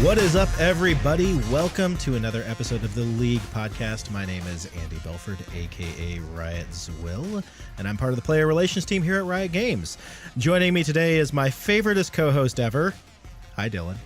What is up, everybody? Welcome to another episode of the League Podcast. My name is Andy Belford, a.k.a. Riot Zwill, and I'm part of the player relations team here at Riot Games. Joining me today is my favoriteest co-host ever. Hi, Dylan.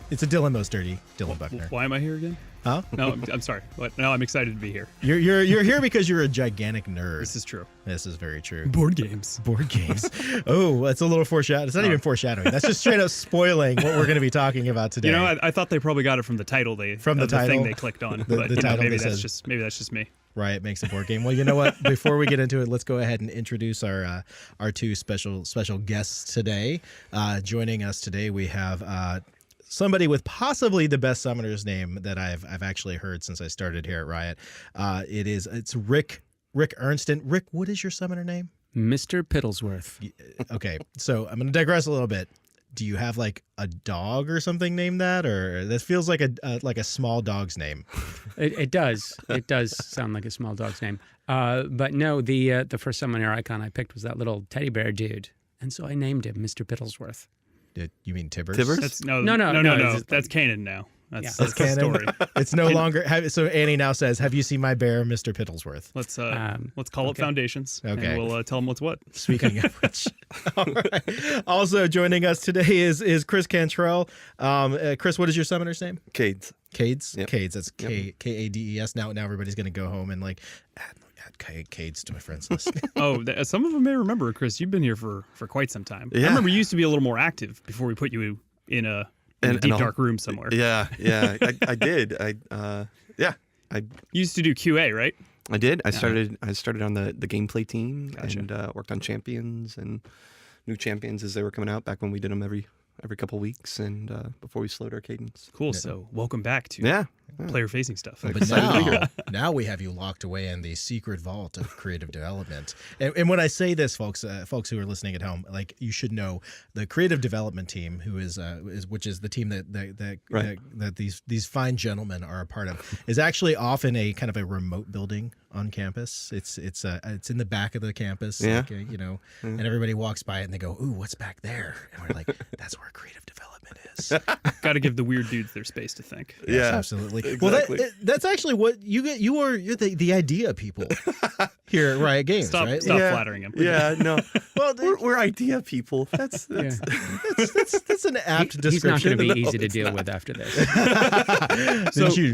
It's a Dylan most dirty, Dylan Buckner. Why am I here again? Huh? No, I'm sorry. What? No, I'm excited to be here. You're here because you're a gigantic nerd. This is true. This is very true. Board games. Board games. Oh, that's a little foreshadowing. It's not even foreshadowing. That's just straight up spoiling what we're going to be talking about today. You know, I thought they probably got it from the title. The thing they clicked on. But the title maybe that's just me. Riot makes a board game. Well, you know what? Before we get into it, let's go ahead and introduce our two special guests today. Joining us today, we have somebody with possibly the best summoner's name that I've actually heard since I started here at Riot. It's Rick Ernst. Rick, what is your summoner name? Mr. Piddlesworth. Okay, so I'm going to digress a little bit. Do you have like a dog or something named that, or that feels like a small dog's name? It does. It does sound like a small dog's name. But no, the first summoner icon I picked was that little teddy bear dude, and so I named him Mr. Piddlesworth. You mean Tibbers? That's, no. That's Canon now. That's Canon. the story. It's no longer. So Annie now says, "Have you seen my bear, Mr. Piddlesworth?" Let's call it Foundations. Okay. And we'll tell them what's what. Speaking of which, all right. Also joining us today is Chris Cantrell. Chris, what is your summoner's name? Cades. Cades. Yep. Cades. That's Kades. Now everybody's gonna go home and like add Cades to my friends list. Some of them may remember, Chris. You've been here for quite some time. Yeah. I remember you used to be a little more active before we put you in a deep dark room somewhere. Yeah. I did. I used to do QA, right? I did. I started on the gameplay team. Gotcha. And worked on champions and new champions as they were coming out back when we did them every couple weeks and before we slowed our cadence. Cool. Yeah. So welcome back to player-facing stuff. But now we have you locked away in the secret vault of creative development. And when I say this, folks who are listening at home, like you should know, the creative development team, who which is the team that these fine gentlemen are a part of, is actually off in a kind of a remote building on campus. It's in the back of the campus, Yeah. and everybody walks by it and they go, "Ooh, what's back there?" And we're like, "That's where creative development is." Got to give the weird dudes their space to think. Yes, Yeah, absolutely. exactly. Well, that's actually what you get. You're the idea people here at Riot Games, Stop right? flattering him. Yeah, no. Well, we're idea people. That's That's an apt He's description. not going to be easy to deal with after this.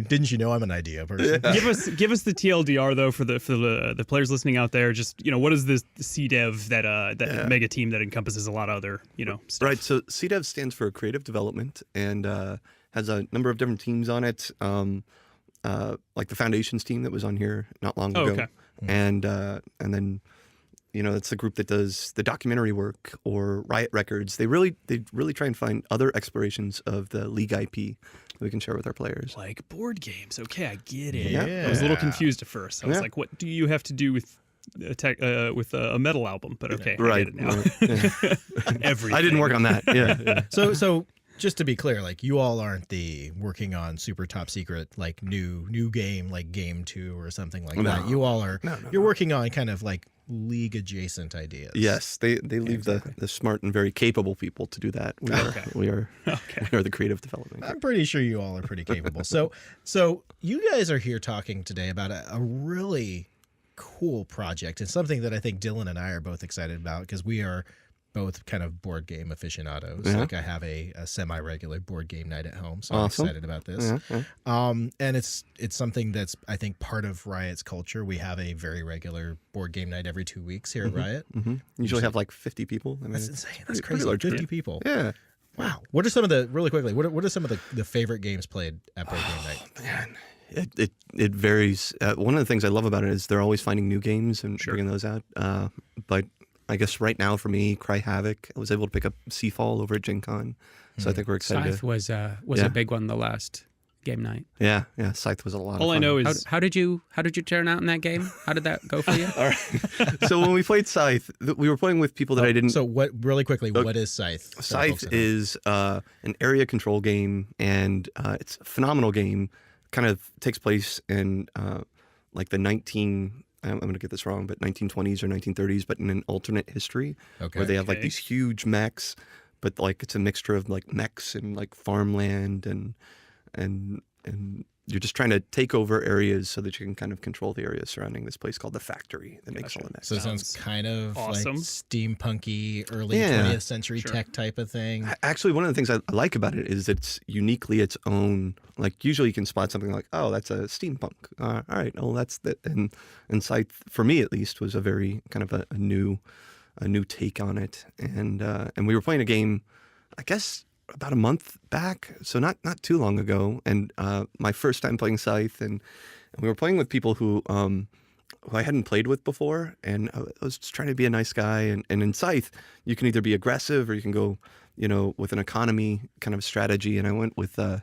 Didn't you know I'm an idea person? Yeah. Give us the TLDR though for the players listening out there. Just what is this CDev that mega team that encompasses a lot of other stuff? Right. So CDev stands for Creative Development and has a number of different teams on it. Like the Foundations team that was on here not long ago. Okay. And then it's the group that does the documentary work or Riot Records. They really try and find other explorations of the League IP that we can share with our players. Like board games. Okay, I get it. Yeah. I was a little confused at first. I was Yeah. like, what do you have to do with a metal album? But okay, Right. I get it now. Yeah. Everything. I didn't work on that. Yeah. So just to be clear, like you all aren't the working on super top secret like new game like Game 2 or something like that. You all are. You're working on kind of like League adjacent ideas. Yes, they leave the smart and very capable people to do that. We are the creative development group. I'm pretty sure you all are pretty capable. So you guys are here talking today about a really cool project and something that I think Dylan and I are both excited about because we are both kind of board game aficionados. Yeah. Like I have a semi-regular board game night at home, so Awesome. I'm excited about this. Yeah. And it's something that's I think part of Riot's culture. We have a very regular board game night every 2 weeks here at Riot. Mm-hmm. Usually have like 50 people. I mean, That's insane. That's pretty crazy. large 50 group. people. Yeah. Wow. What are some of the really quickly? What are some of the favorite games played at board game night? Man, it varies. One of the things I love about it is they're always finding new games and bringing those out. But I guess right now for me, Cry Havoc, I was able to pick up Seafall over at Gen Con. So I think we're excited. Scythe was a big one the last game night. Yeah. Scythe was a lot of fun. All I know is How did you turn out in that game? How did that go for you? All right. So when we played Scythe, we were playing with people that I didn't... So what? Really quickly, what is Scythe? Scythe is an area control game, and it's a phenomenal game. Kind of takes place in like the I'm going to get this wrong, but 1920s or 1930s, but in an alternate history where they have like these huge mechs, but like it's a mixture of like mechs and like farmland and you're just trying to take over areas so that you can kind of control the area surrounding this place called the factory that makes all the mechs. So it sounds kind of awesome. like steampunky, early Yeah. 20th century tech type of thing. Actually, one of the things I like about it is it's uniquely its own. Like usually you can spot something like, oh, that's a steampunk. All right, oh, that's the and Scythe, for me at least, was a very kind of a new take on it. And we were playing a game, I guess, about a month back, so not too long ago, and my first time playing Scythe, and we were playing with people who I hadn't played with before, and I was just trying to be a nice guy, and in Scythe, you can either be aggressive or you can go, with an economy kind of strategy, and I went with an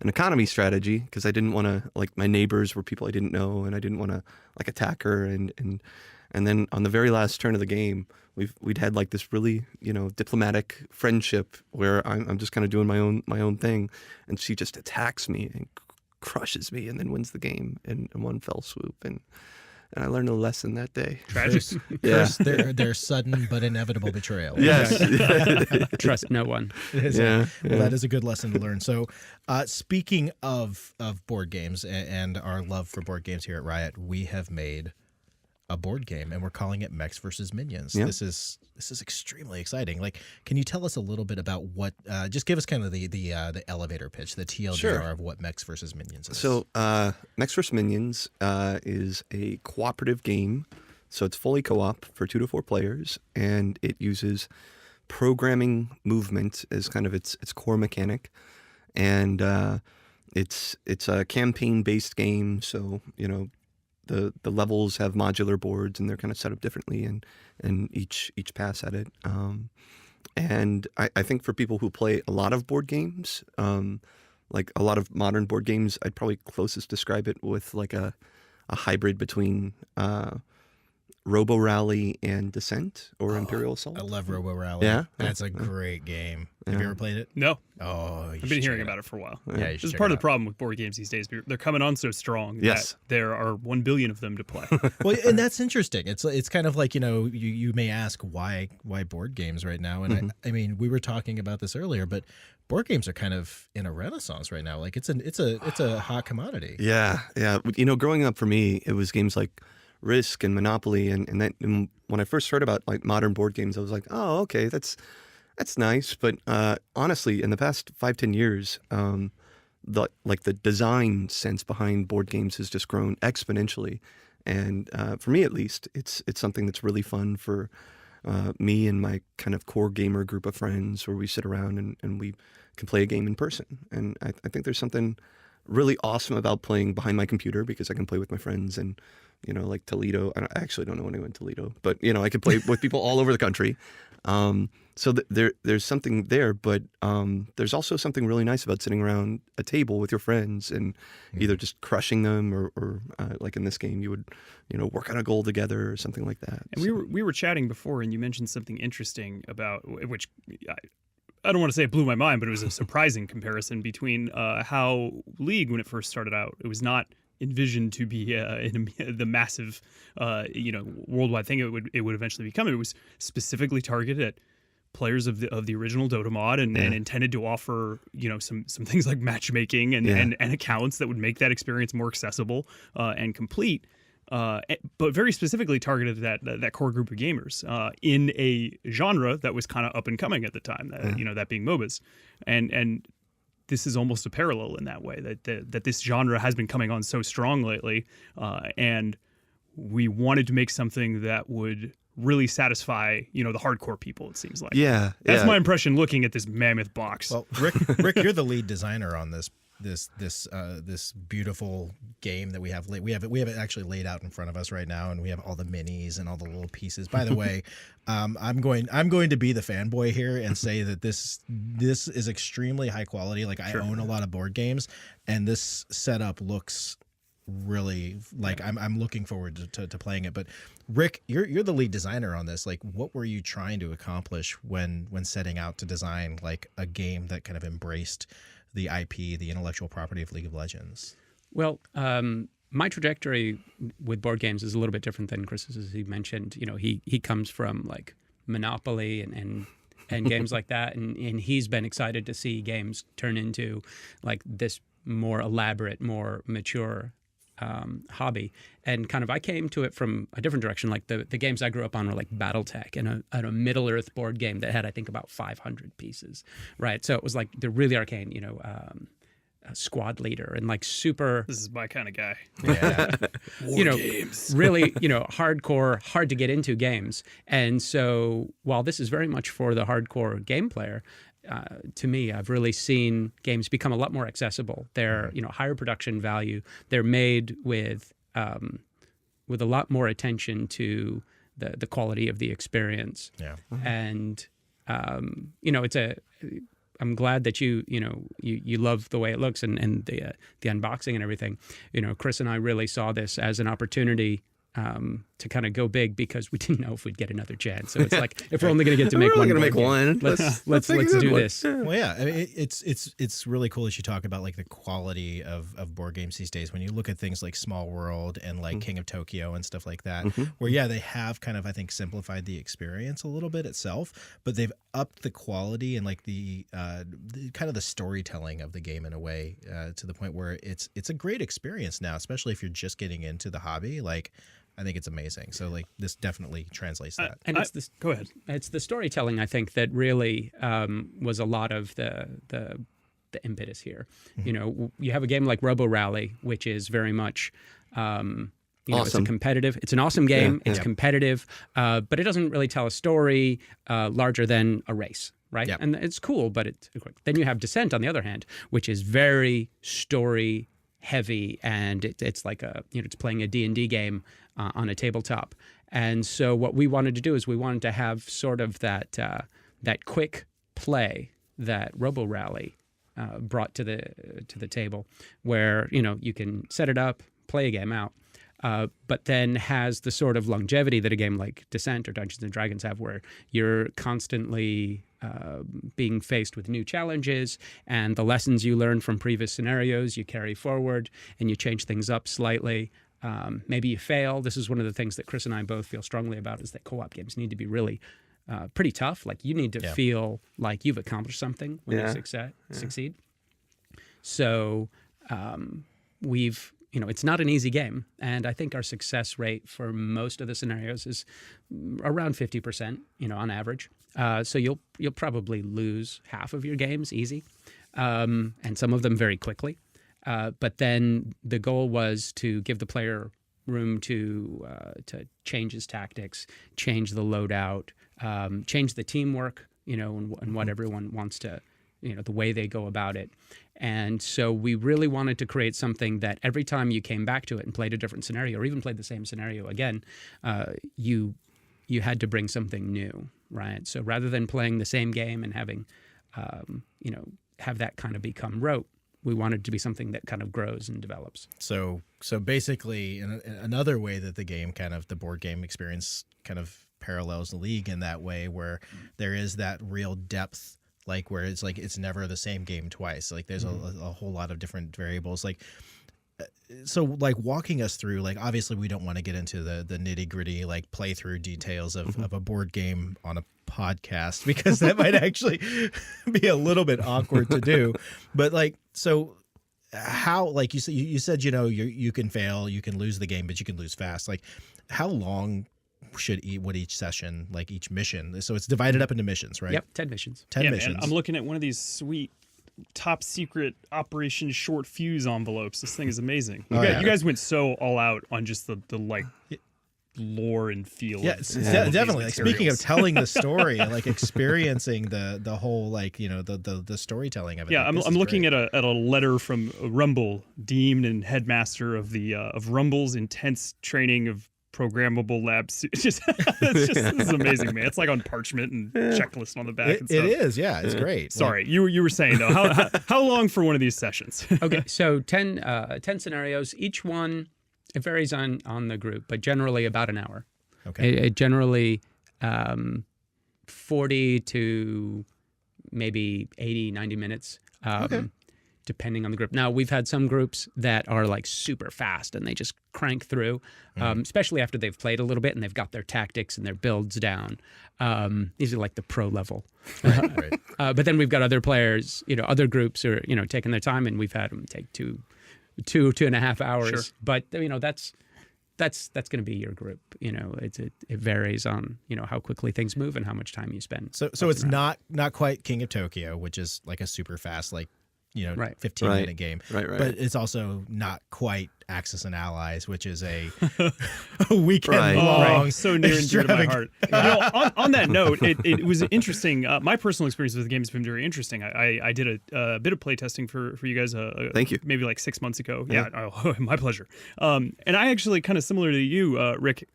economy strategy because I didn't want to, like, my neighbors were people I didn't know, and I didn't want to, like, attack her, and then on the very last turn of the game, we'd had like this really, diplomatic friendship where I'm just kind of doing my own thing, and she just attacks me and crushes me, and then wins the game in one fell swoop, and I learned a lesson that day. Tragic. Yeah. Their sudden but inevitable betrayal. Yes. Trust no one. Well, that is a good lesson to learn. So, speaking of board games and our love for board games here at Riot, we have made a board game, and we're calling it Mechs versus Minions. Yeah. This is extremely exciting. Like, can you tell us a little bit about what? Just give us kind of the elevator pitch, the TLDR Sure. of what Mechs versus Minions is. So, Mechs vs. Minions is a cooperative game. So it's fully co-op for 2 to 4 players, and it uses programming movement as kind of its core mechanic. And it's a campaign-based game, so the levels have modular boards, and they're kind of set up differently, and each pass at it. And I think for people who play a lot of board games, like a lot of modern board games, I'd probably closest describe it with like a hybrid between Robo Rally and Descent or Imperial Assault. I love Robo Rally. Yeah? That's a great game. Have you ever played it? No, Oh, I've been hearing about it for a while. Yeah, you should This is check part it of the problem with board games these days. They're coming on so strong Yes. that there are 1 billion of them to play. Well, and that's interesting. It's kind of like, you may ask why board games right now, and I mean, we were talking about this earlier, but board games are kind of in a renaissance right now. Like it's a hot commodity. Yeah. Growing up for me, it was games like Risk and Monopoly, and when I first heard about like modern board games, I was like, oh, okay, that's nice. But honestly, in the past 5-10 years, the design sense behind board games has just grown exponentially, and for me at least, it's something that's really fun for me and my kind of core gamer group of friends, where we sit around and we can play a game in person. And I think there's something really awesome about playing behind my computer, because I can play with my friends and like Toledo. I actually don't know anyone in Toledo, but I could play with people all over the country. So there's something there, but there's also something really nice about sitting around a table with your friends and either just crushing them or like in this game, you would work on a goal together or something like that. And we were chatting before, and you mentioned something interesting about which I don't want to say it blew my mind, but it was a surprising comparison between how League, when it first started out, it was not envisioned to be the massive, worldwide thing it would eventually become. It was specifically targeted at players of the original Dota mod, and intended to offer some things like matchmaking and accounts that would make that experience more accessible and complete. But very specifically targeted that core group of gamers in a genre that was kind of up and coming at the time, that being MOBAs, and this is almost a parallel in that way, that this genre has been coming on so strong lately, and we wanted to make something that would really satisfy the hardcore people. It seems like that's my impression looking at this mammoth box. Well, Rick, you're the lead designer on this beautiful game that we have. We have it actually laid out in front of us right now, and we have all the minis and all the little pieces. By the way, I'm going to be the fanboy here and say that this is extremely high quality. Like, I own a lot of board games, and this setup looks really like I'm looking forward to playing it. But Rick, you're the lead designer on this. Like, what were you trying to accomplish when setting out to design like a game that kind of embraced the IP, the intellectual property of League of Legends? Well, my trajectory with board games is a little bit different than Chris's, as he mentioned. He comes from like Monopoly and and games like that. And he's been excited to see games turn into like this more elaborate, more mature hobby. And kind of I came to it from a different direction. Like the games I grew up on were like BattleTech and a Middle Earth board game that had, I think, about 500 pieces, right? So it was like they're really arcane, a Squad Leader and like super. This is my kind of guy. Yeah. Games. Really, hardcore, hard to get into games. And so while this is very much for the hardcore game player, to me, I've really seen games become a lot more accessible. They're, higher production value. They're made with a lot more attention to the quality of the experience. Yeah. And I'm glad that you love the way it looks and the unboxing and everything. Chris and I really saw this as an opportunity to kind of go big because we didn't know if we'd get another chance. So it's like, if we're only going to get to make We're one, only gonna board make game, one. let's make a good do one. this. Well, yeah, I mean, it's really cool that you talk about like the quality of board games these days. When you look at things like Small World and like King of Tokyo and stuff like that, where they have kind of, I think, simplified the experience a little bit itself, but they've upped the quality and like the kind of the storytelling of the game in a way to the point where it's a great experience now, especially if you're just getting into the hobby. Like, I think it's amazing. So like this definitely translates that. And it's this. Go ahead. It's the storytelling, I think, that really was a lot of the impetus here. You have a game like Robo Rally, which is very much, it's a competitive. It's an awesome game. Yeah, it's competitive, but it doesn't really tell a story larger than a race, right? Yep. And it's cool, but it's then you have Descent on the other hand, which is very story heavy, and it's like it's playing a D&D game on a tabletop. And so what we wanted to do is we wanted to have sort of that quick play that Robo Rally brought to the table, where you can set it up, play a game out, but then has the sort of longevity that a game like Descent or Dungeons and Dragons have, where you're constantly being faced with new challenges, and the lessons you learn from previous scenarios you carry forward, and you change things up slightly. Maybe you fail. This is one of the things that Chris and I both feel strongly about, is that co-op games need to be really pretty tough. Like, you need to feel like you've accomplished something when you succeed. So we've, it's not an easy game. And I think our success rate for most of the scenarios is around 50%, on average. So you'll probably lose half of your games easy, and some of them very quickly. But then the goal was to give the player room to change his tactics, change the loadout, change the teamwork, and what everyone wants to, the way they go about it. And so we really wanted to create something that every time you came back to it and played a different scenario, or even played the same scenario again, you had to bring something new, right? So rather than playing the same game and having, have that kind of become rote, we wanted to be something that kind of grows and develops. So basically, in another way that the game the board game experience kind of parallels the League in that way, where there is that real depth, like where it's like it's never the same game twice. Like there's a whole lot of different variables. Like, so like walking us through, like obviously we don't want to get into the nitty gritty like playthrough details of a board game on a podcast, because that might actually be a little bit awkward to do. But like, so how, like you said, you can fail, you can lose the game, but you can lose fast. Like, how long would each session, like each mission? So it's divided up into missions, right? Yep, 10 missions. 10 missions. Man, I'm looking at one of these sweet top secret Operation Short Fuse envelopes. This thing is amazing. You guys went so all out on just the like lore and feel. Yeah, definitely. Like, speaking of telling the story and like experiencing the whole, like, the storytelling of it. Yeah, like, I'm looking at a letter from Rumble, dean and headmaster of Rumble's intense training of programmable labs. This is amazing, man. It's like on parchment and checklist on the back. And stuff. It is, yeah. It's great. Sorry, you were saying though, how long for one of these sessions? Okay, so 10 scenarios. Each one, it varies on the group, but generally about an hour. Okay. It generally 40 to maybe 80, 90 minutes. Okay. depending on the group. Now, we've had some groups that are like super fast and they just crank through, especially after they've played a little bit and they've got their tactics and their builds down. These are like the pro level. Right. But then we've got other players, other groups are, taking their time, and we've had them take 2.5 hours. Sure. But, that's going to be your group. It varies on, how quickly things move and how much time you spend. So it's not quite King of Tokyo, which is like a super fast, like, 15-minute game. Right. But it's also not quite Axis and Allies, which is a weekend long. Oh, so near and dear to my heart. On that note, it was interesting. My personal experience with the game has been very interesting. I did a bit of playtesting for you guys. Thank you. Maybe like 6 months ago. Yeah, my pleasure. And I actually, kind of similar to you, Rick,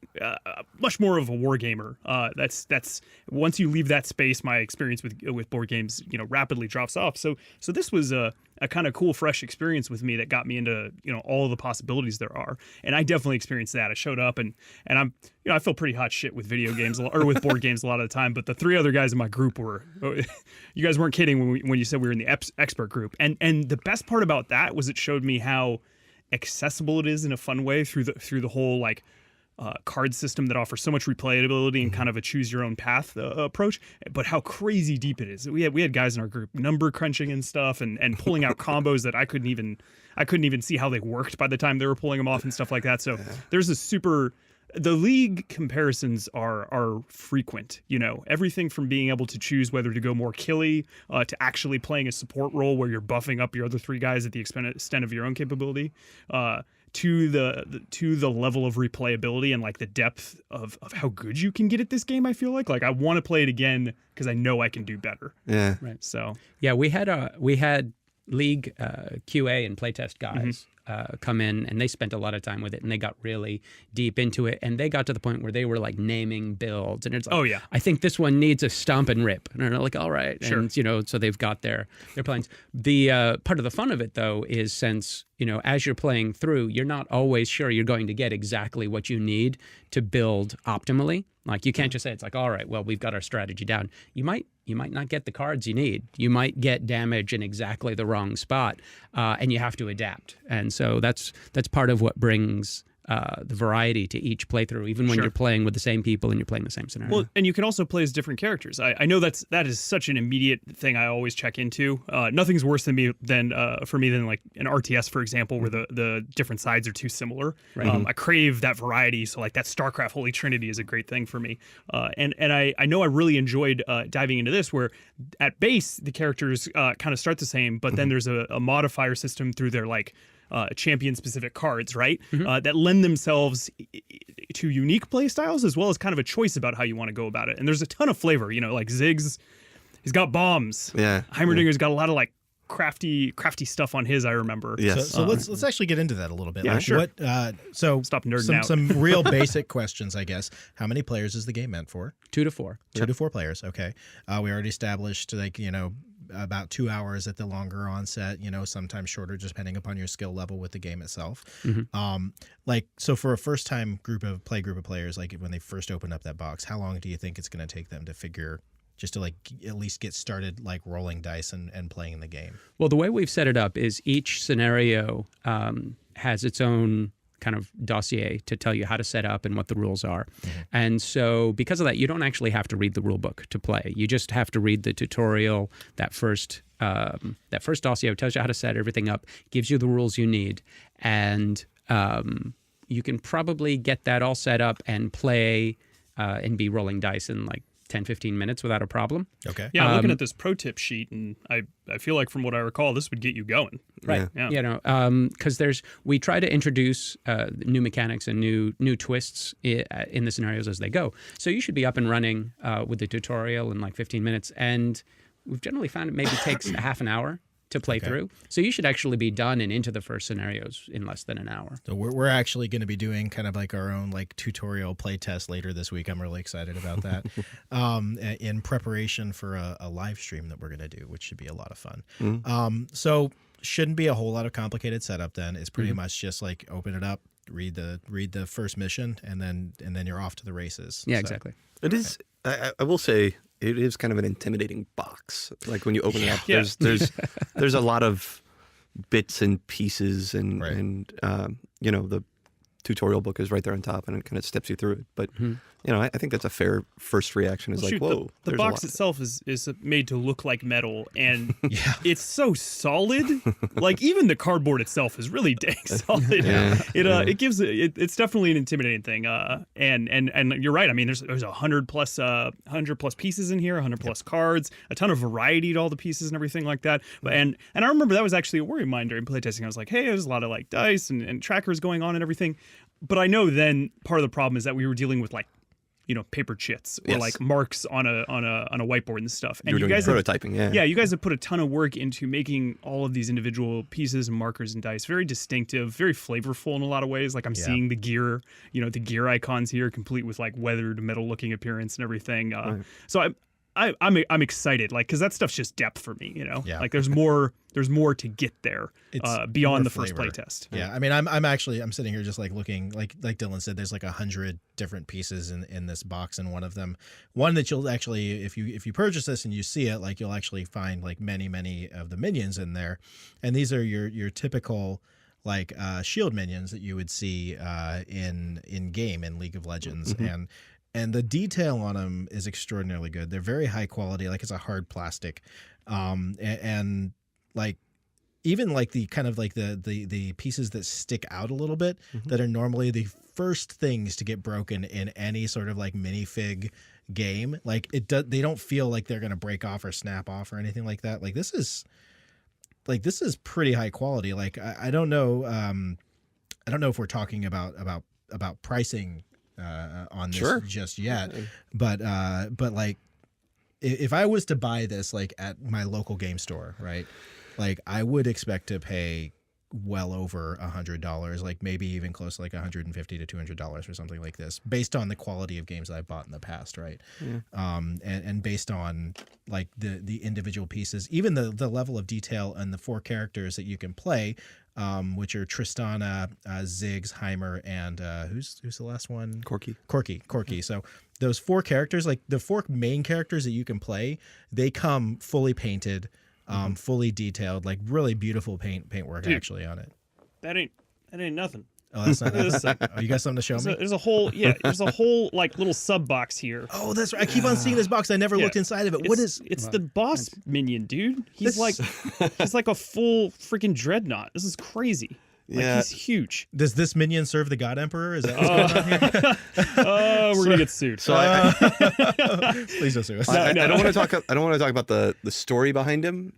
much more of a war gamer. That's once you leave that space, my experience with board games, rapidly drops off. So this was a kind of cool, fresh experience with me that got me into all the possibilities there are, and I definitely experienced that. I showed up and I'm I feel pretty hot shit with video games or with board games a lot of the time, but the 3 other guys in my group were you guys weren't kidding when you said we were in the expert group, and the best part about that was it showed me how accessible it is in a fun way through the whole like card system that offers so much replayability and kind of a choose your own path approach, but how crazy deep it is. We had guys in our group number crunching and stuff and pulling out combos that I couldn't even see how they worked by the time they were pulling them off and stuff like that. So there's the league comparisons are frequent, everything from being able to choose whether to go more killy to actually playing a support role where you're buffing up your other 3 guys at the extent of your own capability, to the level of replayability and like the depth of how good you can get at this game. I feel like I want to play it again because I know I can do better. Yeah. Right. So yeah, we had league QA and playtest guys come in, and they spent a lot of time with it, and they got really deep into it, and they got to the point where they were like naming builds, and it's like, oh yeah, I think this one needs a stomp and rip, and they're like, all right, sure. And so they've got their plans. The part of the fun of it though is since as you're playing through, you're not always sure you're going to get exactly what you need to build optimally. Like you can't just say it's like, all right, well, we've got our strategy down. You might not get the cards you need. You might get damage in exactly the wrong spot, and you have to adapt. And so that's part of what brings the variety to each playthrough, even when Sure. you're playing with the same people and you're playing the same scenario. Well, and you can also play as different characters. I know that is such an immediate thing I always check into. Nothing's worse for me than like an RTS, for example, where the different sides are too similar. Right. I crave that variety. So like that StarCraft Holy Trinity is a great thing for me. And I know I really enjoyed diving into this, where at base the characters kind of start the same, but then there's a modifier system through their like champion-specific cards, right? That lend themselves to unique play styles as well as kind of a choice about how you want to go about it. And there's a ton of flavor, like Ziggs, he's got bombs. Yeah. Heimerdinger's got a lot of like crafty stuff on his, I remember. Yes. So let's actually get into that a little bit. Yeah, sure. So Stop nerding out. Some real basic questions, I guess. How many players is the game meant for? 2 to 4. 2 to 4 players. Okay. We already established about 2 hours at the longer onset, sometimes shorter, just depending upon your skill level with the game itself. So for a first time group of players, like when they first open up that box, how long do you think it's going to take them to figure, just to like at least get started, like rolling dice and playing the game? Well, the way we've set it up is each scenario has its own kind of dossier to tell you how to set up and what the rules are. And so because of that, you don't actually have to read the rule book to play. You just have to read the tutorial. That first dossier tells you how to set everything up, gives you the rules you need, and you can probably get that all set up and play and be rolling dice in like 10-15 minutes without a problem. Okay. Yeah, I'm looking at this pro tip sheet, and I feel like from what I recall, this would get you going. Right. Yeah. Because we try to introduce new mechanics and new twists in the scenarios as they go. So you should be up and running with the tutorial in like 15 minutes. And we've generally found it maybe takes a half an hour to play through. So you should actually be done and into the first scenarios in less than an hour. So we're actually going to be doing kind of like our own like tutorial play test later this week. I'm really excited about that. In preparation for a live stream that we're going to do, which should be a lot of fun. So shouldn't be a whole lot of complicated setup then. It's pretty much just like open it up, read the first mission, and then you're off to the races. Yeah, So, exactly. It is. I will say it is kind of an intimidating box. Like when you open it up, there's a lot of bits and pieces, and Right. and the tutorial book is right there on top, and it kind of steps you through it. But I think that's a fair first reaction. Is Well, like, shoot, whoa, the there's a box lot. itself is made to look like metal, and Yeah. it's so solid. Like even the cardboard itself is really dang solid. Yeah. It gives it's definitely an intimidating thing. And you're right. I mean, there's 100 plus pieces in here, 100 plus cards, a ton of variety to all the pieces and everything like that. But and I remember that was actually a worry of mine during playtesting. I was like, hey, there's a lot of like dice and trackers going on and everything. But I know then part of the problem is that we were dealing with like, paper chits or Yes. like marks on a whiteboard and stuff. And You were doing guys have, prototyping, yeah. yeah, you guys have put a ton of work into making all of these individual pieces and markers and dice very distinctive, very flavorful in a lot of ways. Like I'm seeing the gear, the gear icons here, complete with like weathered metal-looking appearance and everything. So I'm excited, like, because that stuff's just depth for me, Yeah. Like there's more to get there It's beyond more the first flavor. playtest. Yeah, I mean, I'm sitting here just like looking, like Dylan said, there's like 100 different pieces in this box, and one that you'll actually, if you purchase this and you see it, like you'll actually find like many of the minions in there, and these are your typical like shield minions that you would see in game in League of Legends, and the detail on them is extraordinarily good. They're very high quality, like it's a hard plastic, and like even like the kind of like the pieces that stick out a little bit that are normally the first things to get broken in any sort of like minifig game. Like they don't feel like they're gonna break off or snap off or anything like that. Like this is pretty high quality. Like I don't know if we're talking about pricing on this just yet, but like if I was to buy this like at my local game store, right, like I would expect to pay well over $100, like maybe even close to like $150 to $200 for something like this, based on the quality of games that I've bought in the past, right? And based on like the individual pieces, even the level of detail and the 4 characters that you can play, which are Tristana, Ziggs, Heimer, and who's the last one? Corky. So those 4 characters, like the 4 main characters that you can play, they come fully painted, fully detailed, like really beautiful paintwork actually on it. That ain't nothing. Oh, that's not This- oh, you got something to show me? There's a whole like little sub box here. Oh, that's right. I keep on seeing this box. I never looked inside of it. What is? It's the boss minion, dude. He's like a full freaking dreadnought. This is crazy. Like, Yeah. he's huge. Does this minion serve the God Emperor? Is that what's going on here? We're gonna get sued. So Please don't sue us. I don't want to talk. I don't want to talk about the story behind him,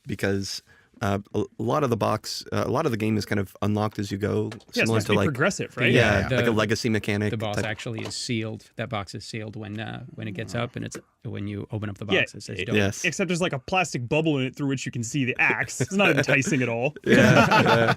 because a lot of the game is kind of unlocked as you go, Yeah, it's similar supposed to to be like progressive, right? yeah, Yeah. like a legacy mechanic. The boss type. actually is sealed. That box is sealed when it gets up, and it's when you open up the box. Yeah, It says don't. Yes. Except there's like a plastic bubble in it through which you can see the axe. It's not enticing at all. Yeah.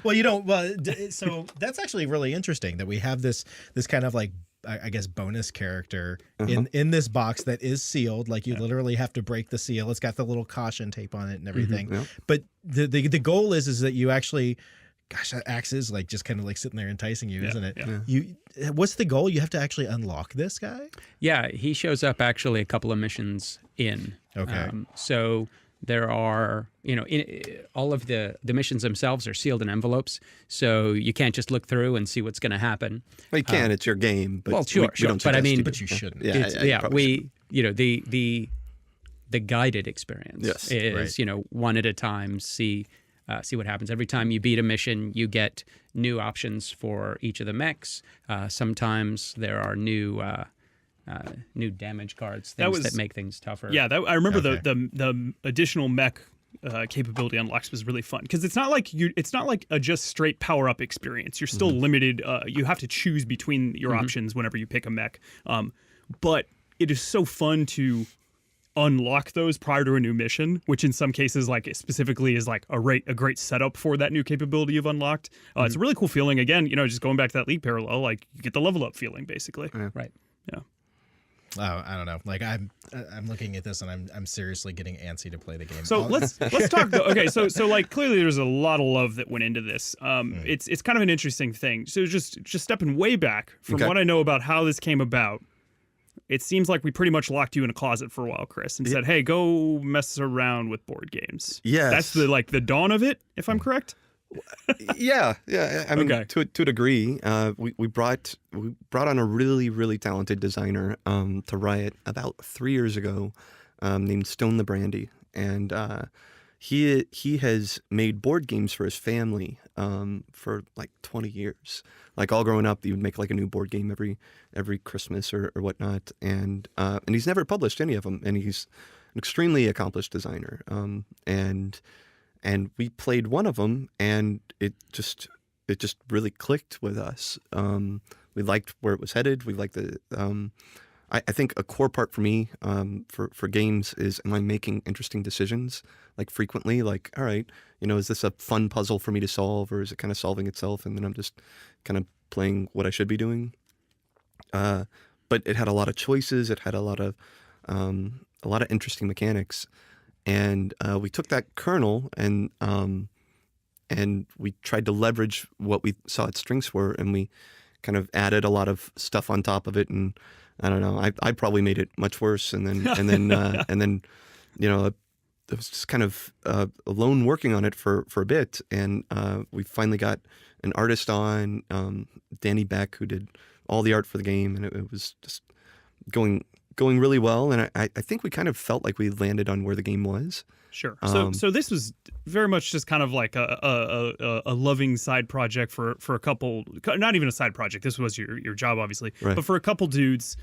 Well, you don't. Well, so that's actually really interesting that we have this kind of like, I guess, bonus character in this box that is sealed. Like you literally have to break the seal. It's got the little caution tape on it and everything. yeah. But the goal is that you actually, gosh, that axe is like just kind of like sitting there enticing you, isn't it? Yeah. What's the goal? You have to actually unlock this guy. Yeah, he shows up actually a couple of missions in. Okay. So there are, all of the missions themselves are sealed in envelopes, so you can't just look through and see what's going to happen. Well, you can. It's your game. But Well, sure, we don't but I suggest mean- you But do. you shouldn't. Yeah, It's- you probably shouldn't. the guided experience Yes, is one at a time. See what happens. Every time you beat a mission, you get new options for each of the mechs. Sometimes there are new damage cards, things that make things tougher. Yeah, I remember Okay. the additional mech capability unlocks was really fun because it's not like a just straight power up experience. You're still limited. You have to choose between your options whenever you pick a mech. But it is so fun to unlock those prior to a new mission, which in some cases, like specifically, is like a great setup for that new capability you've unlocked. It's a really cool feeling. Again, just going back to that League parallel, like you get the level up feeling basically. Right. Yeah. Oh, I don't know. Like I'm looking at this and I'm seriously getting antsy to play the game. So let's talk though. Okay, so like clearly there's a lot of love that went into this. It's kind of an interesting thing. So just stepping way back from Okay. what I know about how this came about. it seems like we pretty much locked you in a closet for a while, Chris, and said, "Hey, go mess around with board games." Yes. That's the dawn of it, if I'm correct. Yeah. I mean, Okay. to a degree, we brought on a really talented designer to Riot about 3 years ago, named Stone the Brandy, and he has made board games for his family for like 20 years. Like all growing up, he would make like a new board game every Christmas or whatnot, and he's never published any of them. And he's an extremely accomplished designer. And we played one of them, and it just really clicked with us. We liked where it was headed. We liked the. I think a core part for me for games is, am I making interesting decisions like frequently? Like, all right, is this a fun puzzle for me to solve, or is it kind of solving itself, and then I'm just kind of playing what I should be doing? But it had a lot of choices. It had a lot of interesting mechanics. And we took that kernel and we tried to leverage what we saw its strengths were, and we kind of added a lot of stuff on top of it. And I don't know, I probably made it much worse. And then it was just kind of alone working on it for a bit. And we finally got an artist on, Danny Beck, who did all the art for the game, and it was just going really well, and I think we kind of felt like we landed on where the game was. Sure. So this was very much just kind of like a loving side project for a couple. Not even a side project. This was your job, obviously, right. But for a couple dudes.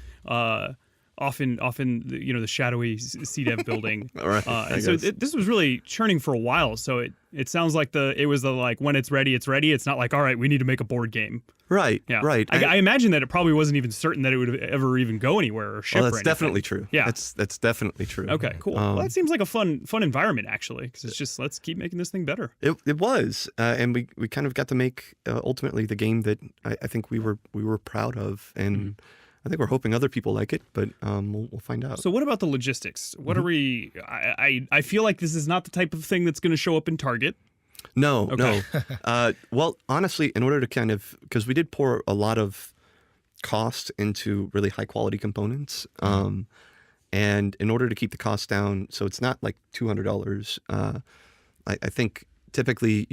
Often, the shadowy CDev building. Right, and so this was really churning for a while. So it sounds like it was like, when it's ready, it's ready. It's not like, all right, we need to make a board game. Right. Yeah. Right. I imagine that it probably wasn't even certain that it would ever even go anywhere or ship. Well, that's or anything. definitely true. Yeah. That's definitely true. Okay. Cool. Well, that seems like a fun environment, actually, because it's just, let's keep making this thing better. It was, and we kind of got to make ultimately the game that I think we were proud of, and I think we're hoping other people like it, but we'll find out. So what about the logistics? What are we? I feel like this is not the type of thing that's going to show up in Target. No, Okay. no. Well, honestly, in order to because we did pour a lot of cost into really high quality components, and in order to keep the cost down, so it's not like $200. I think typically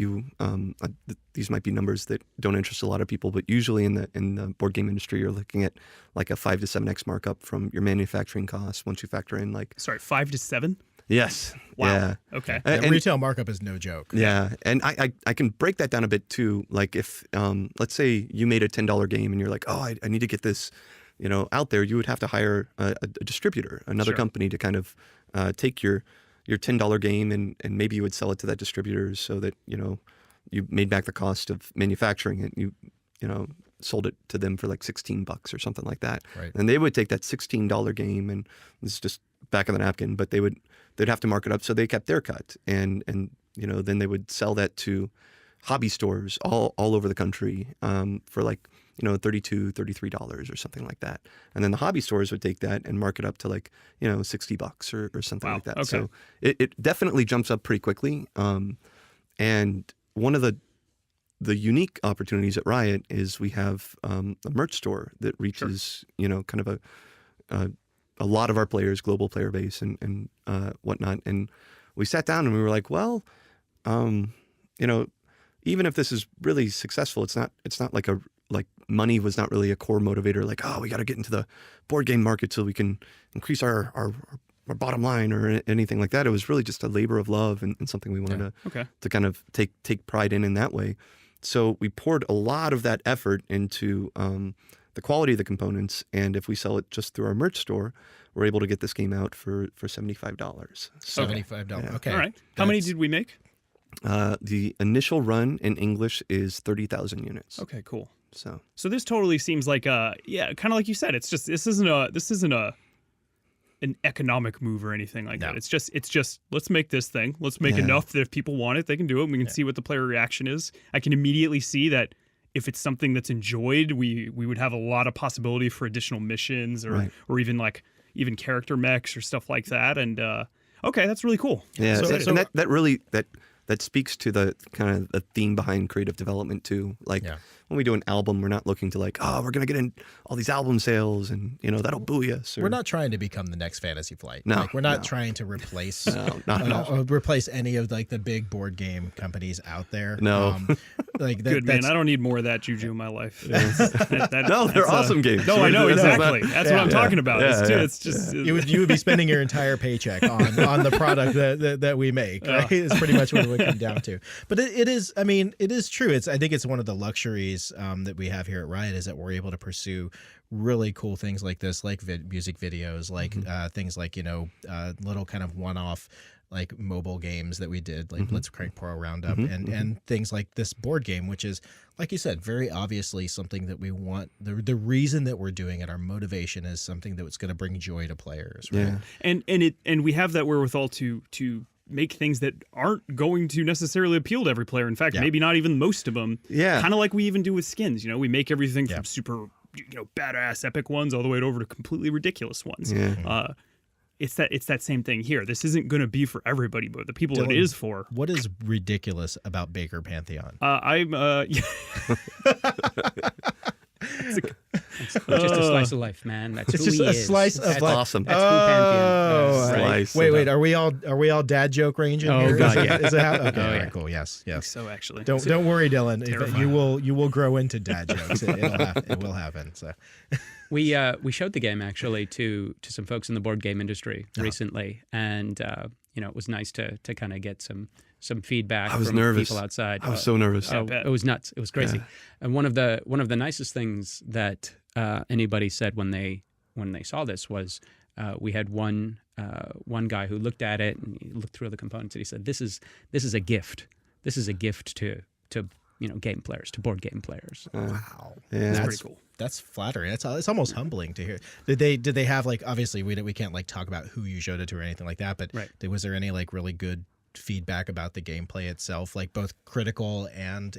these might be numbers that don't interest a lot of people, but usually in the board game industry, you're looking at like a 5 to 7x markup from your manufacturing costs once you factor in 5 to 7. Yes. Wow. Yeah. Okay. And retail markup is no joke. Yeah, and I can break that down a bit too. Like if let's say you made a $10 game and you're like, oh, I need to get this, out there. You would have to hire a distributor, another Sure. company to kind of take your $10 game and maybe you would sell it to that distributor so that you made back the cost of manufacturing it. You sold it to them for like $16 or something like that. Right. And they would take that $16 game, and this is just back of the napkin, but they'd have to mark it up so they kept their cut, and then they would sell that to hobby stores all over the country for like $32, $33 or something like that. And then the hobby stores would take that and mark it up to like $60 or something Wow. like that. Okay. So it definitely jumps up pretty quickly. And one of the unique opportunities at Riot is we have a merch store that reaches kind of a lot of our players, global player base and whatnot. And we sat down and we were like, well, even if this is really successful, it's not like money was not really a core motivator. Like, oh, we got to get into the board game market so we can increase our bottom line or anything like that. It was really just a labor of love and something we wanted to kind of take pride in that way. So we poured a lot of that effort into the quality of the components, and if we sell it just through our merch store, we're able to get this game out for $75. So, $75. Yeah. Okay. All right. How many did we make? The initial run in English is 30,000 units. Okay, cool. So this totally seems like kind of like you said. It's just this isn't an economic move or anything like that. It's just let's make this thing. Let's make enough that if people want it, they can do it. And we can see what the player reaction is. I can immediately see that if it's something that's enjoyed, we would have a lot of possibility for additional missions or even character mechs or stuff like that. And okay, that's really cool. Yeah, So and that really that speaks to the kind of the theme behind creative development too. Like Yeah. when we do an album, we're not looking to like, oh, we're gonna get in all these album sales and that'll buoy us. Or, We're not trying to become the next Fantasy Flight. No, like, we're not no. trying to replace not at all. replace any of like the big board game companies out there. No. Like Good man. that's, I don't need more of that juju in my life. No, they're awesome games. No, I know That's not- exactly. That's what I'm talking about. Yeah, It's, yeah. it's just you would be spending your entire paycheck on the product that we make. Right? It's pretty much what it would come down to. But it is. I mean, it is true. I think it's one of the luxuries that we have here at Riot is that we're able to pursue really cool things like this, like music videos, like things like little kind of one-off like mobile games that we did, like Blitzcrank Pro Roundup, and things like this board game, which is, like you said, very obviously something that we want. The reason that we're doing it, our motivation is something that's going to bring joy to players. Right? Yeah. And we have that wherewithal to make things that aren't going to necessarily appeal to every player. In fact, maybe not even most of them. Yeah. Kind of like we even do with skins. We make everything from super badass epic ones all the way over to completely ridiculous ones. Yeah. It's that same thing here. This isn't going to be for everybody, but the people Dylan, it is for. What is ridiculous about Baker Pantheon? I'm Just a slice of life, man. That's It's who just he a is. slice of That's life. Awesome. That's who Pantheon. Slice Wait, of wait. Are we all dad joke range in Oh, here? God, Is yeah. it- is it how, okay, Oh, all yeah. right, cool. Yes, yes. so actually. Don't worry, Dylan. Terrifying. You will grow into dad jokes. It will happen. So We showed the game actually to some folks in the board game industry recently, and it was nice to kind of get some feedback I was from nervous. people outside. I was so nervous. I Oh, bet. it was nuts. It was crazy. Yeah. And one of the nicest things that anybody said when they saw this was we had one guy who looked at it and he looked through the components and he said, "This is a gift. This is a gift to game players, to board game players." wow, Yeah. That's pretty cool. That's flattering. It's almost humbling to hear. Did they have like, obviously we can't like talk about who you showed it to or anything like that, but Right. was there any like really good feedback about the gameplay itself, like both critical and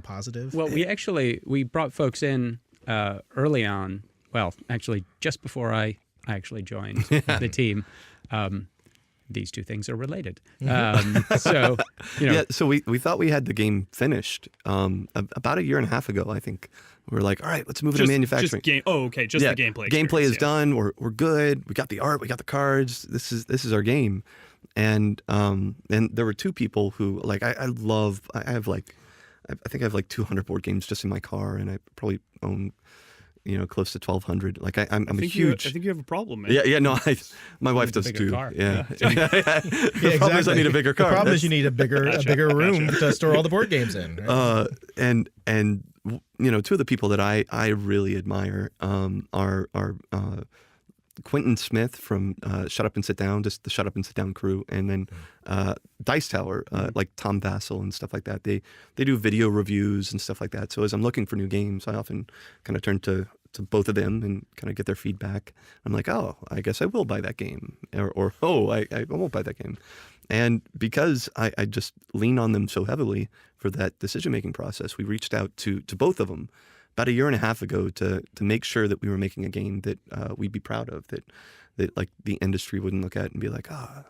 positive? Well, we brought folks in early on. Well, actually, just before I actually joined the team. These two things are related. So, Yeah, so we thought we had the game finished about a year and a half ago, I think. We were like, all right, let's move into manufacturing. Just the gameplay. Gameplay is experience, done. We're good. We got the art. We got the cards. This is our game. And there were two people who like I have like I think I have like 200 board games just in my car, and I probably own close to 1,200. Like I'm a huge. I think you have a problem, man. Yeah, no, my wife a does bigger too. car. Yeah, Yeah, The problem is I need a bigger car. The problem is That's- you need a bigger room to store all the board games in. Right? and two of the people that I really admire are Quentin Smith from Shut Up and Sit Down, just the Shut Up and Sit Down crew, and then Dice Tower, like Tom Vassell and stuff like that. They do video reviews and stuff like that. So as I'm looking for new games, I often kind of turn to both of them and kind of get their feedback. I'm like, oh, I guess I will buy that game, or oh, I won't buy that game. And because I just lean on them so heavily for that decision-making process, we reached out to both of them about a year and a half ago to make sure that we were making a game that we'd be proud of, that like the industry wouldn't look at and be like,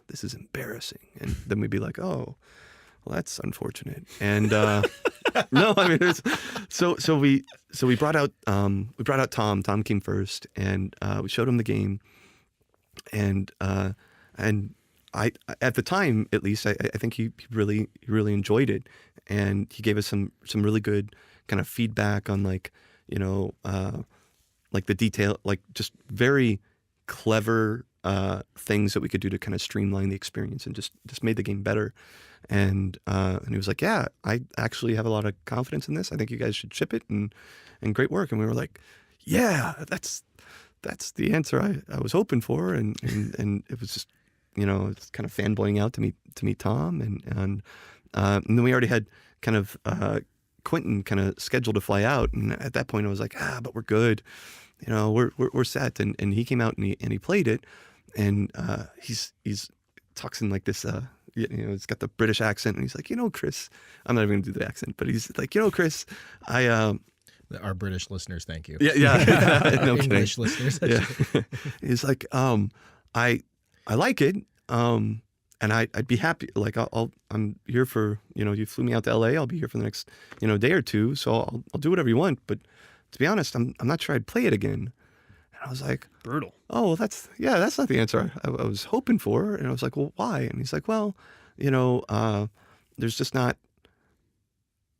this is embarrassing. And then we'd be like, oh, well, that's unfortunate. And no, I mean, so we brought out Tom. Tom came first, and we showed him the game, and I at the time at least I think he really enjoyed it, and he gave us some really good kind of feedback on like the detail, like just very clever things that we could do to kind of streamline the experience and just made the game better. And he was like, yeah, I actually have a lot of confidence in this. I think you guys should ship it, and great work. And we were like, yeah, that's the answer I was hoping for. And it was just, it's kind of fanboying out to meet Tom. And then we already had kind of Quentin kind of scheduled to fly out. And at that point I was like, but we're good. We're set. And he came out and he played it. And he's talks in like this, he's got the British accent, and he's like, Chris, I'm not even gonna do the accent, but he's like, Chris, Our British listeners, thank you. yeah, no kidding. English listeners. Yeah. He's like, I like it, and I'd be happy. Like I'm here for, you flew me out to LA. I'll be here for the next, day or two. So I'll do whatever you want. But to be honest, I'm not sure I'd play it again. And I was like, Brutal. oh, well, that's not the answer I was hoping for. And I was like, well, why? And he's like, well, there's just not,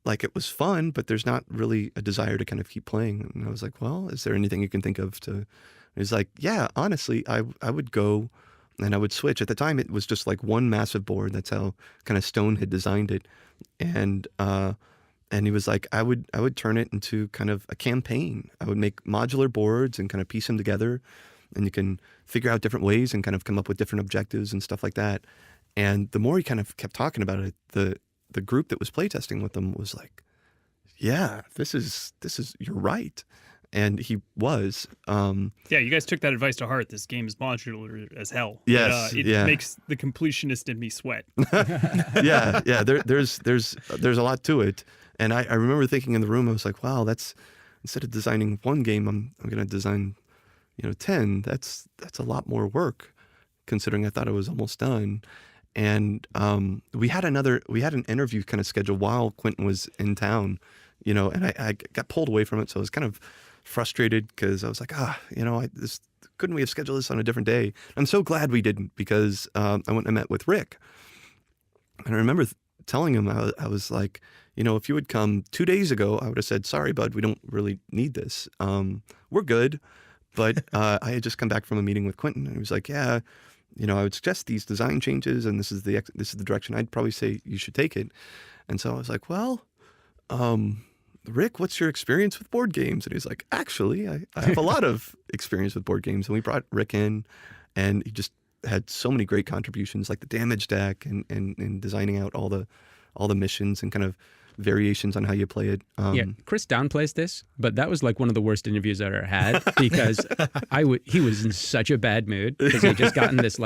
like, it was fun, but there's not really a desire to kind of keep playing. And I was like, well, is there anything you can think of to, and he's like, yeah, honestly, I would go and I would switch. At the time, it was just like one massive board. That's how kind of Stone had designed it. And he was like, I would turn it into kind of a campaign. I would make modular boards and kind of piece them together, and you can figure out different ways and kind of come up with different objectives and stuff like that. And the more he kind of kept talking about it, the group that was playtesting with them was like, yeah, this is you're right. And he was. Yeah, you guys took that advice to heart. This game is modular as hell. Yes, it makes the completionist in me sweat. yeah. There's a lot to it. And I remember thinking in the room, I was like, wow, that's, instead of designing one game, I'm going to design, 10. That's a lot more work, considering I thought it was almost done. And we had an interview kind of scheduled while Quentin was in town, and I got pulled away from it. So I was kind of frustrated because I was like, couldn't we have scheduled this on a different day? I'm so glad we didn't, because I went and met with Rick. And I remember telling him, I was like, if you had come 2 days ago, I would have said, sorry, bud, we don't really need this. We're good. But I had just come back from a meeting with Quentin, and he was like, yeah, I would suggest these design changes, and this is the direction I'd probably say you should take it. And so I was like, well, Rick, what's your experience with board games? And he's like, actually, I have a lot of experience with board games. And we brought Rick in, and he just had so many great contributions, like the damage deck and designing out all the missions and kind of variations on how you play it. Chris downplays this, but that was like one of the worst interviews I ever had, because he was in such a bad mood because he'd just gotten this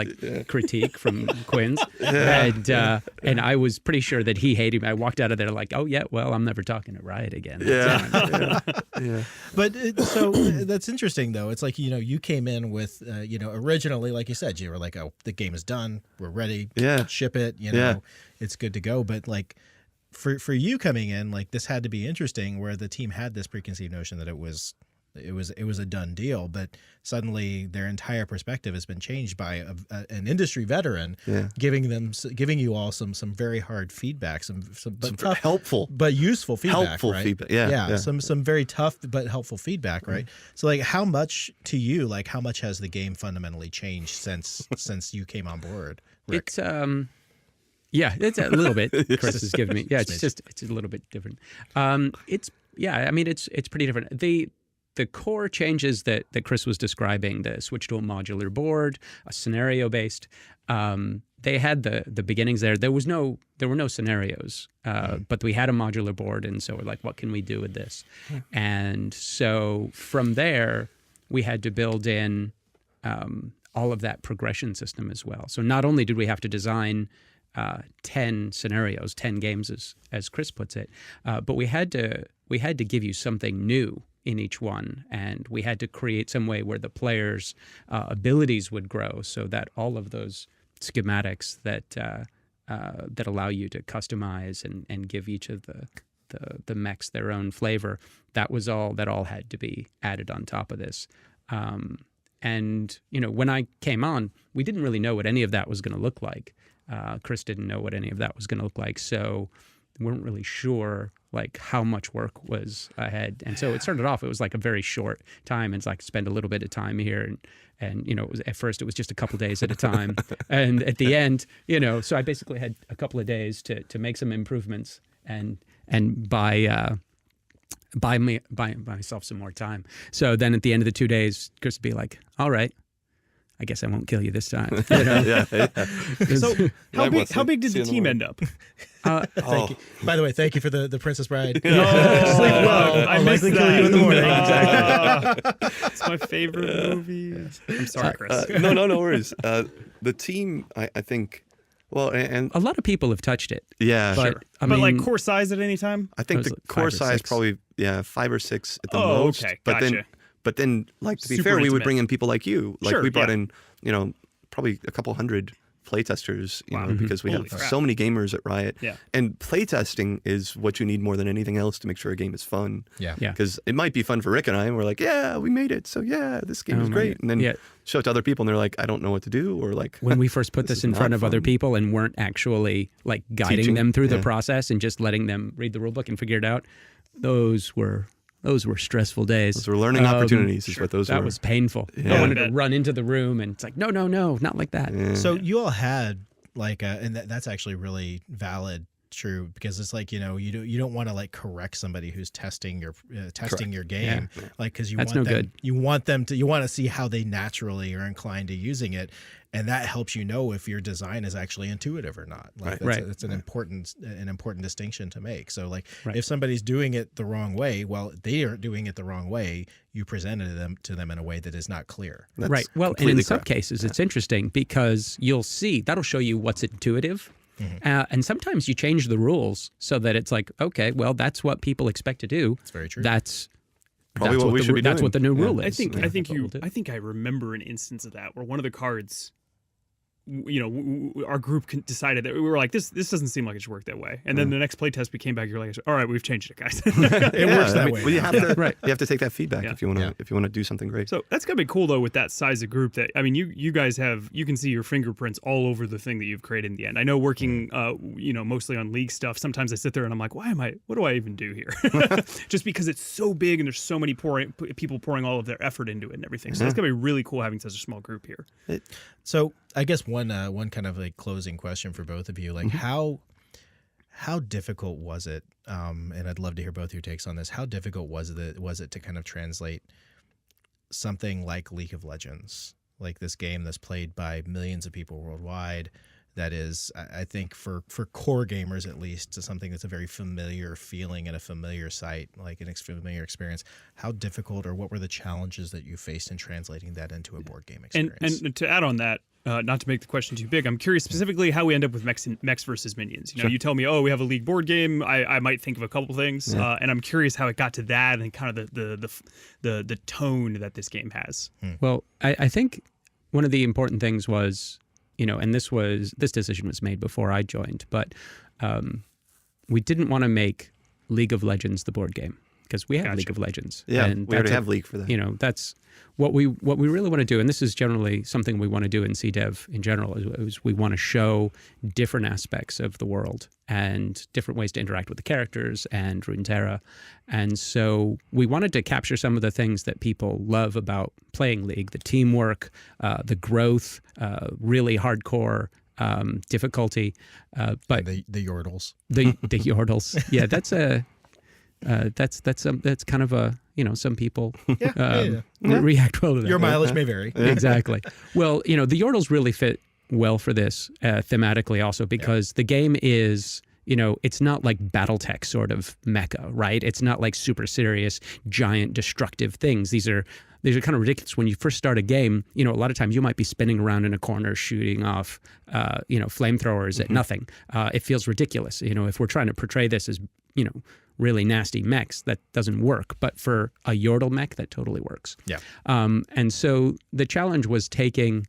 critique from Quinn's, and I was pretty sure that he hated me. I walked out of there like, oh yeah, well, I'm never talking to Riot again. Yeah. But so that's interesting though. It's like, you came in with, originally, like you said, you were like, oh, the game is done, we're ready, ship it, it's good to go. But like, for you coming in, like, this had to be interesting, where the team had this preconceived notion that it was a done deal, but suddenly their entire perspective has been changed by an industry veteran, giving you all some very hard feedback, some tough, helpful but useful feedback, right? Feedback. Yeah. Some very tough but helpful feedback, right? So like, how much has the game fundamentally changed since you came on board, Rick? It's it's a little bit. Chris has given me. Yeah, it's a little bit different. It's pretty different. The core changes that Chris was describing, the switch to a modular board, a scenario based, they had the beginnings there. There were no scenarios, but we had a modular board, and so we're like, what can we do with this? And so from there, we had to build in all of that progression system as well. So not only did we have to design 10 scenarios, 10 games, as Chris puts it, but we had to give you something new in each one, and we had to create some way where the players' abilities would grow, so that all of those schematics that allow you to customize and give each of the mechs their own flavor, that all had to be added on top of this. And when I came on, we didn't really know what any of that was going to look like. Chris didn't know what any of that was going to look like, so we weren't really sure like how much work was ahead. And so it started off, it was like a very short time, and it's like spend a little bit of time here, and it was, at first it was just a couple days at a time, and at the end, so I basically had a couple of days to make some improvements and buy myself some more time. So then at the end of the 2 days, Chris would be like, all right, I guess I won't kill you this time. So how big did the team end up? Thank you. By the way, thank you for the Princess Bride. Sleep well. I missed likely kill you in the morning. It's my favorite movie. I'm sorry, Chris. No worries. The team, I think, well, and a lot of people have touched it. Yeah, but, sure. I mean, like core size at any time? I think the like core size 6. probably 5 or 6 at the most. Okay, but gotcha. But then, like, to be Super fair, we would intimate. bring in people like you. Like, Sure, we brought in, probably a couple hundred playtesters, you Wow. know, because we Holy have crap. so many gamers at Riot. Yeah. And playtesting is what you need more than anything else to make sure a game is fun. Yeah. Yeah. Because it might be fun for Rick and I, and we're like, yeah, we made it. So yeah, this game is my great. God. And then Yeah. show it to other people, and they're like, I don't know what to do, or like, When we first put This this is in not front of other fun. people and weren't actually like guiding Teaching, them through the yeah. process and just letting them read the rule book and figure it out, those were stressful days. those were learning opportunities, is sure. what those That were. was painful. Yeah. I wanted I to bet. run into the room and it's like, no, not like that. Yeah. So you all had like, and that's actually really valid, true, because it's like, you know, you don't want to like correct somebody who's testing your game, like, because you That's want no them, good. you want to see how they naturally are inclined to using it, and that helps you know if your design is actually intuitive or not. Like, Right. that's an important distinction to make. So like, Right. if somebody's doing it the wrong way, well, they aren't doing it the wrong way. You presented them to them in a way that is not clear. That's Right. Well, and in completely some correct. cases, it's interesting because you'll see that'll show you what's intuitive. And sometimes you change the rules so that it's like, okay, well, that's what people expect to do. It's very true. That's Probably that's what we should be That's doing. what the new Yeah. rule is. I think That's what we'll do. I think I remember an instance of that where one of the cards, you know, our group decided that we were like, this doesn't seem like it should work that way. And then the next playtest we came back, you're like, all right, we've changed it, guys. It Yeah, works that I mean, way. well, you now. have to, Right. you have to take that feedback Yeah. if you want to do something great. So that's gotta be cool though with that size of group. That I mean, you guys have, you can see your fingerprints all over the thing that you've created in the end. I know working, you know, mostly on League stuff. Sometimes I sit there and I'm like, what do I even do here? Just because it's so big and there's so many people pouring all of their effort into it and everything. So it's gonna be really cool having such a small group here. So I guess one kind of like closing question for both of you, like how difficult was it? And I'd love to hear both your takes on this. How difficult was it to kind of translate something like League of Legends, like this game that's played by millions of people worldwide? That is, I think, for core gamers at least, to something that's a very familiar feeling and a familiar sight, like an familiar experience. How difficult, or what were the challenges that you faced in translating that into a board game experience? And to add on that, not to make the question too big, I'm curious specifically how we end up with Mechs versus Minions. You know, you tell me, oh, we have a League board game. I might think of a couple things, and I'm curious how it got to that and kind of the tone that this game has. Well, I think one of the important things was, you know, and this decision was made before I joined, but we didn't want to make League of Legends the board game because we have Gotcha. League of Legends. Yeah, and we already that's have League for that. You know, that's what we really want to do, and this is generally something we want to do in CDev in general. Is we want to show different aspects of the world and different ways to interact with the characters and Runeterra, and so we wanted to capture some of the things that people love about playing League: the teamwork, the growth, really hardcore difficulty, but the yordles. the yordles. Yeah, that's kind of a, you know, some people react well to that. Your mileage may vary. Exactly. Well, you know, the yordles really fit well for this thematically also because the game is, you know, it's not like Battletech sort of mecha, right? It's not like super serious, giant, destructive things. These are kind of ridiculous. When you first start a game, you know, a lot of times you might be spinning around in a corner shooting off, you know, flamethrowers at nothing. It feels ridiculous. You know, if we're trying to portray this as, you know, really nasty mechs, that doesn't work. But for a yordle mech, that totally works. Yeah. And so the challenge was taking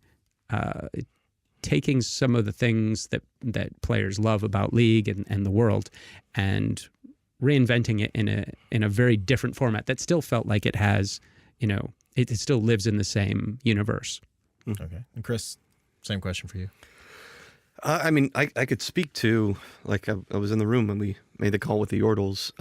some of the things that players love about League and the world and reinventing it in a very different format that still felt like it has, you know, it still lives in the same universe. Okay. And Chris, same question for you. I mean, I could speak to, like, I was in the room when we made the call with the Yordles.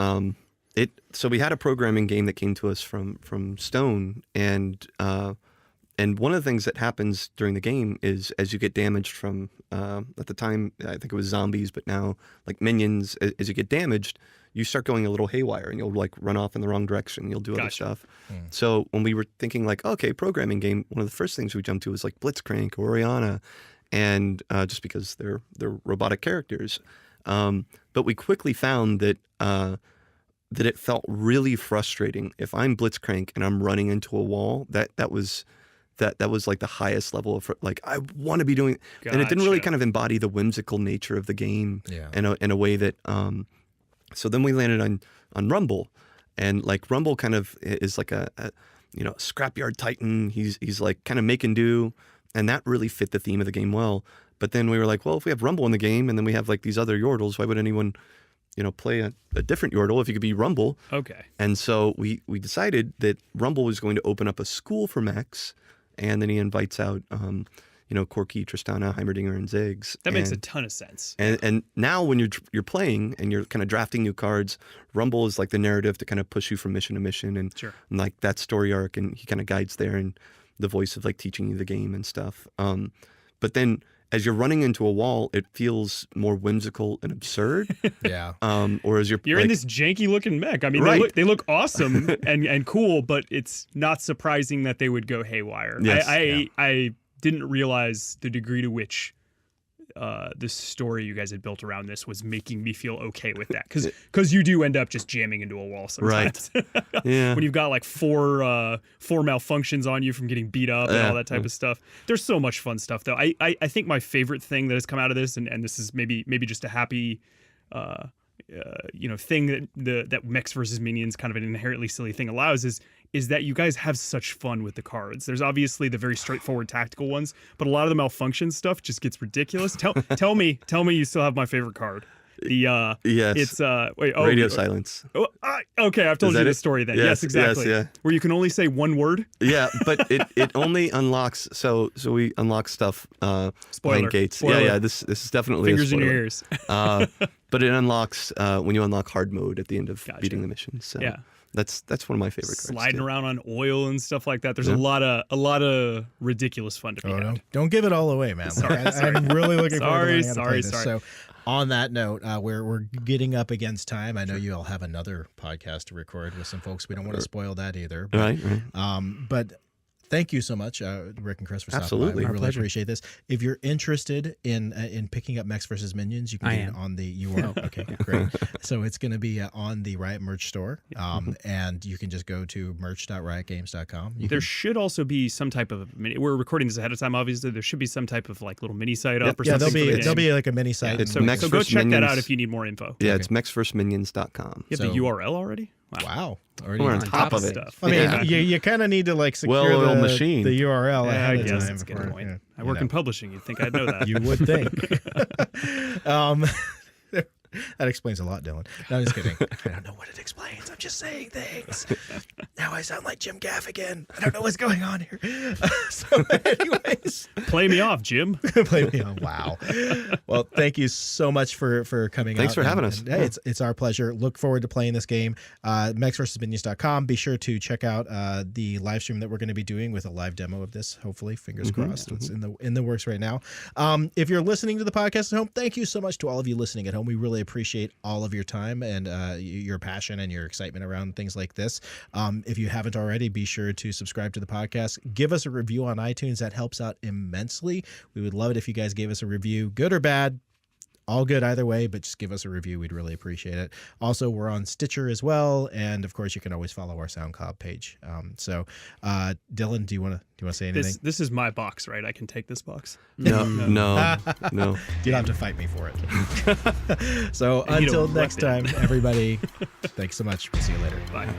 So we had a programming game that came to us from Stone, and one of the things that happens during the game is as you get damaged from, at the time, I think it was zombies, but now like minions, as you get damaged, you start going a little haywire and you'll like run off in the wrong direction. You'll do other stuff. So when we were thinking like, okay, programming game, one of the first things we jumped to was like Blitzcrank or Oriana, and just because they're robotic characters. But we quickly found that it felt really frustrating if I'm Blitzcrank and I'm running into a wall. That was like the highest level of like I want to be doing, and it didn't really kind of embody the whimsical nature of the game in a way that. So then we landed on Rumble, and like Rumble kind of is like a you know, scrapyard titan. He's like kind of make and do, and that really fit the theme of the game well. But then we were like, well, if we have Rumble in the game and then we have like these other Yordles, why would anyone, play a different Yordle if you could be Rumble? Okay. And so we decided that Rumble was going to open up a school for Mechs, and then he invites out, Corky, Tristana, Heimerdinger, and Ziggs. That makes a ton of sense. And now when you're playing and you're kind of drafting new cards, Rumble is like the narrative to kind of push you from mission to mission and like that story arc, and he kind of guides there and the voice of like teaching you the game and stuff. But then as you're running into a wall, it feels more whimsical and absurd. Yeah. Or as you're in this janky looking mech. I mean, Right. they look awesome and cool, but it's not surprising that they would go haywire. Yes. I didn't realize the degree to which the story you guys had built around this was making me feel okay with that, because you do end up just jamming into a wall sometimes. Right. Yeah. When you've got like four malfunctions on you from getting beat up and all that type of stuff. There's so much fun stuff though. I think my favorite thing that has come out of this, and this is maybe just a happy thing that Mechs versus Minions, kind of an inherently silly thing, allows is that you guys have such fun with the cards. There's obviously the very straightforward tactical ones, but a lot of the malfunction stuff just gets ridiculous. Tell me you still have my favorite card. Yes. It's Radio silence. Okay, I've told Is you that the it? story then. Yes, Yes, exactly. yes, yeah. Where you can only say one word. Yeah, but it only unlocks. So we unlock stuff. Spoiler. Behind gates. Spoiler. Yeah. This is definitely Fingers a in spoiler. your ears. But it unlocks when you unlock hard mode at the end of Gotcha. beating the mission. So Yeah. that's one of my favorite cards. Sliding too. around on oil and stuff like that. There's a lot of ridiculous fun to be had. Don't give it all away, man. I'm really looking forward to learning how to play this. So, on that note, we're getting up against time. I know you all have another podcast to record with some folks. We don't want to spoil that either. But, Right. But thank you so much, Rick and Chris, for stopping Absolutely. by. We Our really pleasure. appreciate this. If you're interested in picking up Mechs versus Minions, you can get it on the URL. Okay, great. So it's going to be on the Riot merch store, and you can just go to merch.riotgames.com. There should also be some type of we're recording this ahead of time, obviously. There should be some type of like little mini site up or Yeah, something. there'll be like a mini site. It's So Mechs go versus check that Minions. out if you need more info. Yeah, it's mechsversusminions.com. You have the URL already? Wow. Already We're on on top of it. Stuff. I mean, Yeah. you kind of need to like secure Well-oiled the machine. the URL Yeah, ahead I of guess time. that's a good before, point. yeah, I work in publishing. You'd think I'd know that. You would think. That explains a lot, Dylan. No, I'm just kidding. I don't know what it explains. I'm just saying things. Now I sound like Jim Gaffigan. I don't know what's going on here. So, anyways, Play me off, Jim. play me on. Wow. Well, thank you so much for coming. Thanks out for having us. and, hey, it's our pleasure. Look forward to playing this game. Mechsversusminions.com. Be sure to check out the live stream that we're going to be doing with a live demo of this. Hopefully, fingers crossed. It's in the works right now. If you're listening to the podcast at home, thank you so much to all of you listening at home. We really appreciate all of your time and your passion and your excitement around things like this. If you haven't already, be sure to subscribe to the podcast. Give us a review on iTunes. That helps out immensely. We would love it if you guys gave us a review, good or bad. All good either way, but just give us a review. We'd really appreciate it. Also, we're on Stitcher as well, and of course, you can always follow our SoundCloud page. Dylan, do you want to say anything? This is my box, right? I can take this box. No. You don't have to fight me for it. So I need a until next weapon. time, everybody, thanks so much. We'll see you later. Bye.